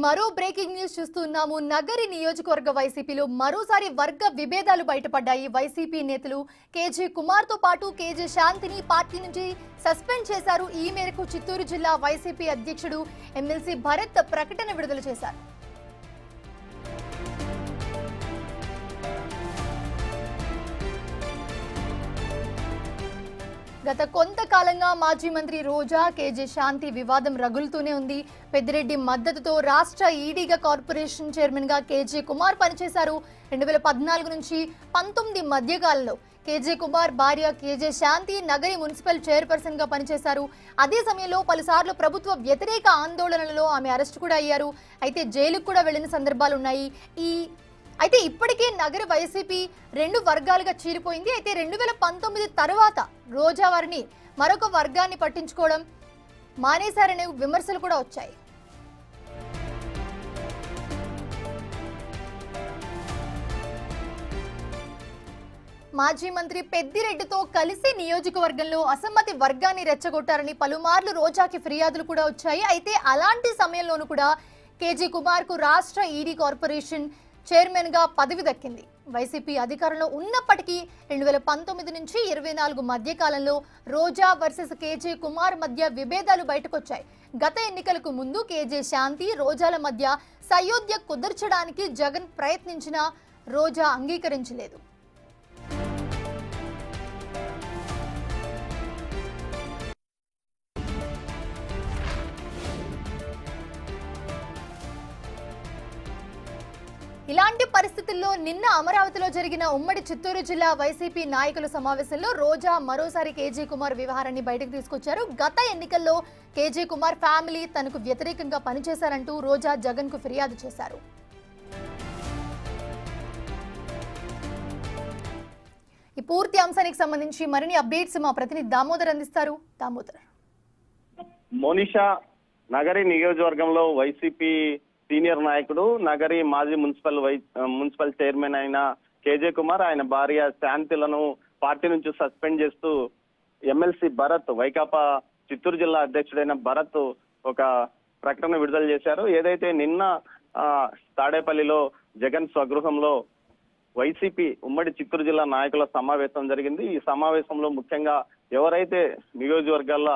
మరో breaking news చూస్తున్నాము. నగరి నియోజకవర్గ వైసీపీలో మరోసారి వర్గ విభేదాలు బయటపడ్డాయి. వైసీపీ నేతలు కేజే కుమార్ తో పాటు కేజే శాంతిని పార్టీ నుంచి సస్పెండ్ చేశారు. ఈ మేరకు చిత్తూరు జిల్లా వైసీపీ అధ్యక్షుడు ఎమ్మెల్సీ భరత్ ప్రకటన విడుదల చేశారు. గత కొంతకాలంగా మాజీ మంత్రి రోజా కేజే శాంతి వివాదం రగులుతూనే ఉంది. పెద్దిరెడ్డి మద్దతుతో రాష్ట్ర ఈడీగా కార్పొరేషన్ చైర్మన్ గా కేజే కుమార్ పనిచేశారు. 2014 నుంచి 19 మధ్యకాలంలో కేజే కుమార్ భార్య కేజే శాంతి నగరి మున్సిపల్ చైర్పర్సన్ గా పనిచేశారు. అదే సమయంలో పలుసార్లు ప్రభుత్వ వ్యతిరేక ఆందోళనలలో ఆమె అరెస్ట్ కూడా అయ్యారు. అయితే జైలుకు కూడా వెళ్లిన సందర్భాలు ఉన్నాయి. అయితే ఇప్పటికే నగర వైసీపీ 2 వర్గాలుగా చీలిపోయింది. అయితే 2019 తర్వాత రోజా వారిని మరొక వర్గాన్ని పట్టించుకోవడం మానేశారనే విమర్శలు కూడా వచ్చాయి. మాజీ మంత్రి పెద్దిరెడ్డితో కలిసి నియోజకవర్గంలో అసమ్మతి వర్గాన్ని రెచ్చగొట్టారని పలుమార్లు రోజాకి ఫిర్యాదులు కూడా వచ్చాయి. అయితే అలాంటి సమయంలోనూ కూడా కేజీ కుమార్ కు రాష్ట్ర ఈడీ కార్పొరేషన్ చైర్మన్ గా పదవి దక్కింది. వైసీపీ అధికారంలో ఉన్నప్పటికీ 2019 నుంచి 24 మధ్య కాలంలో రోజా వర్సెస్ కేజే కుమార్ మధ్య విభేదాలు బయటకొచ్చాయి. గత ఎన్నికలకు ముందు కేజే శాంతి రోజాల మధ్య సయోధ్య కుదర్చడానికి జగన్ ప్రయత్నించినా రోజా అంగీకరించలేదు. ఇలాంటి పరిస్థితుల్లో నిన్న అమరావతిలో జరిగిన ఉమ్మడి చిత్తూరు జిల్లా వైసీపీ నాయకుల సమావేశంలో రోజా మరోసారి కేజే కుమార్ వ్యవహారాన్ని బయటకు తీసుకొచ్చారు. గత ఎన్నికల్లో కేజే కుమార్ ఫ్యామిలీ తనకు వ్యతిరేకంగా పనిచేశారంటూ రోజా జగన్ కు ఫిర్యాదు చేశారు. ఈ పూర్తి అంశానికి సంబంధించి మరిన్ని అప్డేట్స్ మా ప్రతినిధి దామోదర్ అందిస్తారు. దామోదర్. మోనిషా, నగరి నియోజకవర్గంలో వైసీపీ సీనియర్ నాయకుడు నగరి మాజీ మున్సిపల్ చైర్మన్ అయిన కేజే కుమార్ ఆయన భార్య శాంతిలను పార్టీ నుంచి సస్పెండ్ చేస్తూ ఎమ్మెల్సీ భరత్, వైకాపా చిత్తూరు జిల్లా అధ్యక్షుడైన భరత్ ఒక ప్రకటన విడుదల చేశారు. ఏదైతే నిన్న తాడేపల్లిలో జగన్ స్వగృహంలో వైసీపీ ఉమ్మడి చిత్తూరు జిల్లా నాయకుల సమావేశం జరిగింది. ఈ సమావేశంలో ముఖ్యంగా ఎవరైతే నియోజకవర్గాల్లో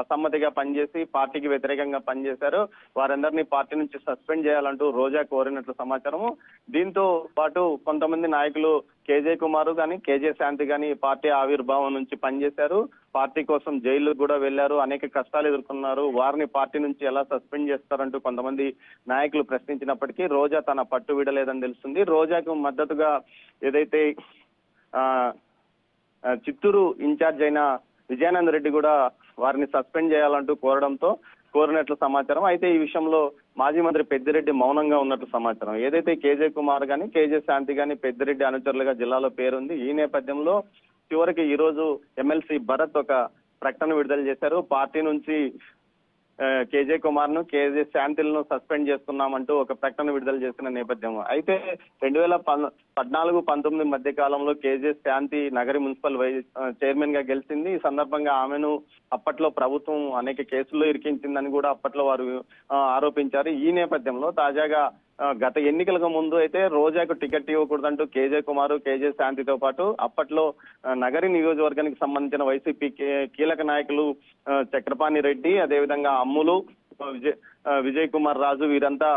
అసమ్మతిగా పనిచేసి పార్టీకి వ్యతిరేకంగా పనిచేశారో వారందరినీ పార్టీ నుంచి సస్పెండ్ చేయాలంటూ రోజా కోరినట్లు సమాచారము. దీంతో పాటు కొంతమంది నాయకులు కేజే కుమార్ గాని కేజే శాంతి గాని పార్టీ ఆవిర్భావం నుంచి పనిచేశారు, పార్టీ కోసం జైలు కూడా వెళ్లారు, అనేక కష్టాలు ఎదుర్కొన్నారు. వారిని పార్టీ నుంచి ఎలా సస్పెండ్ చేస్తారంటూ కొంతమంది నాయకులు ప్రశ్నించినప్పటికీ రోజా తన పట్టు విడలేదని తెలుస్తుంది. రోజాకు మద్దతుగా ఏదైతే చిత్తూరు ఇన్ఛార్జ్ అయిన విజయానంద రెడ్డి కూడా వారిని సస్పెండ్ చేయాలంటూ కోరినట్లు సమాచారం. అయితే ఈ విషయంలో మాజీ మంత్రి పెద్దిరెడ్డి మౌనంగా ఉన్నట్లు సమాచారం. ఏదైతే కేజే కుమార్ గాని కేజే శాంతి గాని పెద్దిరెడ్డి అనుచరులుగా జిల్లాలో పేరుంది. ఈ నేపథ్యంలో చివరికి ఈ రోజు ఎమ్మెల్సీ భరత్ ఒక ప్రకటన విడుదల చేశారు. పార్టీ నుంచి కేజే కుమార్ ను కేజే శాంతిలను సస్పెండ్ చేస్తున్నామంటూ ఒక ప్రకటన విడుదల చేసిన నేపథ్యం. అయితే 2014-19 మధ్య కాలంలో కేజే శాంతి నగరి మున్సిపల్ చైర్మన్ గా గెలిచింది. ఈ సందర్భంగా ఆమెను అప్పట్లో ప్రభుత్వం అనేక కేసుల్లో ఇరికించిందని కూడా అప్పట్లో వారు ఆరోపించారు. ఈ నేపథ్యంలో తాజాగా గత ఎన్నికలకు ముందు అయితే రోజాకు టికెట్ ఇవ్వకూడదంటూ కేజే కుమార్ కేజే శాంతితో పాటు అప్పట్లో నగరి నియోజకవర్గానికి సంబంధించిన వైసీపీ కీలక నాయకులు చక్రపాణి రెడ్డి, అదేవిధంగా అమ్ములు, విజయ్ కుమార్ రాజు వీరంతా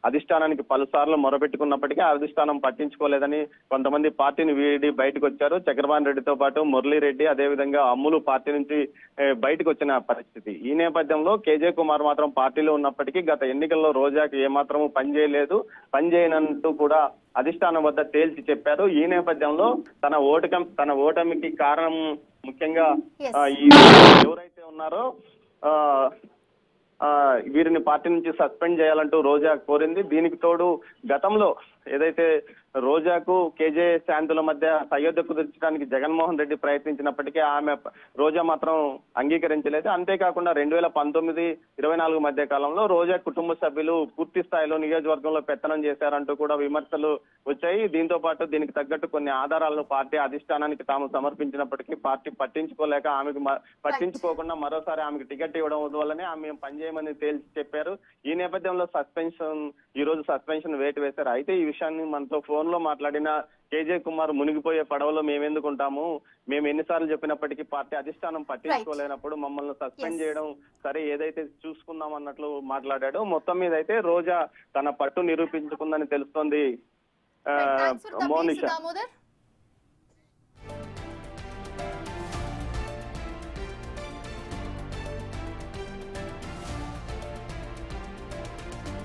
అధిష్టానానికి పలుసార్లు మొరపెట్టుకున్నప్పటికీ అధిష్టానం పట్టించుకోలేదని కొంతమంది పార్టీని వీడి బయటకు వచ్చారు. చక్రపాణి రెడ్డితో పాటు మురళీరెడ్డి, అదేవిధంగా అమ్ములు పార్టీ నుంచి బయటకు వచ్చిన పరిస్థితి. ఈ నేపథ్యంలో కేజే కుమార్ మాత్రం పార్టీలో ఉన్నప్పటికీ గత ఎన్నికల్లో రోజాకి ఏమాత్రము పనిచేయనంటూ కూడా అధిష్టానం వద్ద తేల్చి చెప్పారు. ఈ నేపథ్యంలో తన ఓటమికి కారణం ముఖ్యంగా ఈ ఎవరైతే ఉన్నారో వీరిని పార్టీ నుంచి సస్పెండ్ చేయాలంటూ రోజా కోరింది. దీనికి తోడు గతంలో ఏదైతే రోజాకు కేజే శాంతుల మధ్య సయోధ్య కుదిర్చడానికి జగన్మోహన్ రెడ్డి ప్రయత్నించినప్పటికీ ఆమె రోజా మాత్రం అంగీకరించలేదు. అంతేకాకుండా 2019-24 మధ్య కాలంలో రోజా కుటుంబ సభ్యులు పూర్తి స్థాయిలో నియోజకవర్గంలో పెత్తనం చేశారంటూ కూడా విమర్శలు వచ్చాయి. దీంతో పాటు దీనికి తగ్గట్టు కొన్ని ఆధారాలను పార్టీ అధిష్టానానికి తాము సమర్పించినప్పటికీ పార్టీ పట్టించుకోలేక ఆమెకు పట్టించుకోకుండా మరోసారి ఆమెకు టికెట్ ఇవ్వడం వల్లనే ఆమె పనిచేయమని తేల్చి చెప్పారు. ఈ నేపథ్యంలో ఈ రోజు సస్పెన్షన్ వేటు వేశారు. అయితే ఈ విషయాన్ని మనతో ఫోన్ లో మాట్లాడిన కేజే కుమార్ మునిగిపోయే పడవలో మేమెందుకుంటాము, మేము ఎన్నిసార్లు చెప్పినప్పటికీ పార్టీ అధిష్టానం పట్టించుకోలేనప్పుడు మమ్మల్ని సస్పెండ్ చేయడం సరే ఏదైతే చూసుకుందాం అన్నట్లు మాట్లాడాడు. మొత్తం మీద అయితే రోజా తన పట్టు నిరూపించుకుందని తెలుస్తోంది. మోనిషా.